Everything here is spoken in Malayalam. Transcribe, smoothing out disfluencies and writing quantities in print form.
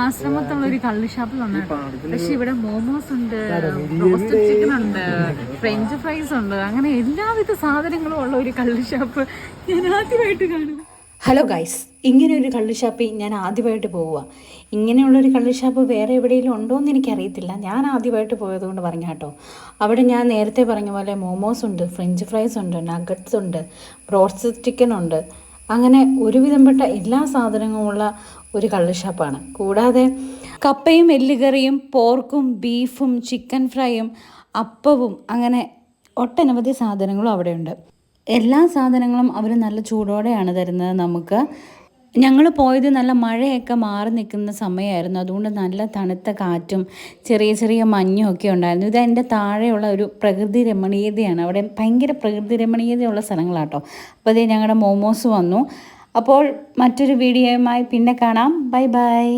ആശ്രമത്തുള്ള ഒരു കള്ള് ഷാപ്പ് വന്നിട്ട്, പക്ഷെ ഇവിടെ മോമോസ് ഉണ്ട്, റോസ്റ്റഡ് ചിക്കൻ ഉണ്ട്, ഫ്രഞ്ച് ഫ്രൈസ് ഉണ്ട്, അങ്ങനെ എല്ലാവിധ സാധനങ്ങളും ഉള്ള ഒരു കള്ള് ഷാപ്പ് ഞാൻ ആദ്യമായിട്ട് കാണുന്നു. ഹലോ ഗൈസ്, ഇങ്ങനെ ഒരു കള്ള് ഷാപ്പിൽ ഞാൻ ആദ്യമായിട്ട് പോവുക. ഇങ്ങനെയുള്ളൊരു കള്ള് ഷാപ്പ് വേറെ എവിടെയെങ്കിലും ഉണ്ടോ എന്ന് എനിക്കറിയത്തില്ല. ഞാൻ ആദ്യമായിട്ട് പോയതുകൊണ്ട് പറഞ്ഞ കേട്ടോ. അവിടെ ഞാൻ നേരത്തെ പറഞ്ഞ പോലെ മോമോസ് ഉണ്ട്, ഫ്രഞ്ച് ഫ്രൈസ് ഉണ്ട്, നഗറ്റ്സ് ഉണ്ട്, റോസ്റ്റഡ് ചിക്കൻ ഉണ്ട്, അങ്ങനെ ഒരുവിധപ്പെട്ട എല്ലാ സാധനങ്ങളുമുള്ള ഒരു കള്ള് ഷാപ്പാണ്. കൂടാതെ കപ്പയും എല്ലുകറിയും പോർക്കും ബീഫും ചിക്കൻ ഫ്രൈയും അപ്പവും അങ്ങനെ ഒട്ടനവധി സാധനങ്ങളും അവിടെയുണ്ട്. എല്ലാ സാധനങ്ങളും അവർ നല്ല ചൂടോടെയാണ് തരുന്നത് നമുക്ക്. ഞങ്ങൾ പോയത് നല്ല മഴയൊക്കെ മാറി നിൽക്കുന്ന സമയമായിരുന്നു. അതുകൊണ്ട് നല്ല തണുത്ത കാറ്റും ചെറിയ ചെറിയ മഞ്ഞും ഒക്കെ ഉണ്ടായിരുന്നു. ഇത് എൻ്റെ താഴെയുള്ള ഒരു പ്രകൃതി രമണീയതയാണ്. അവിടെ ഭയങ്കര പ്രകൃതി രമണീയതയുള്ള സ്ഥലങ്ങളാട്ടോ. അപ്പോൾ അതേ ഞങ്ങളുടെ മോമോസ് വന്നു. അപ്പോൾ മറ്റൊരു വീഡിയോയുമായി പിന്നെ കാണാം. Bye bye.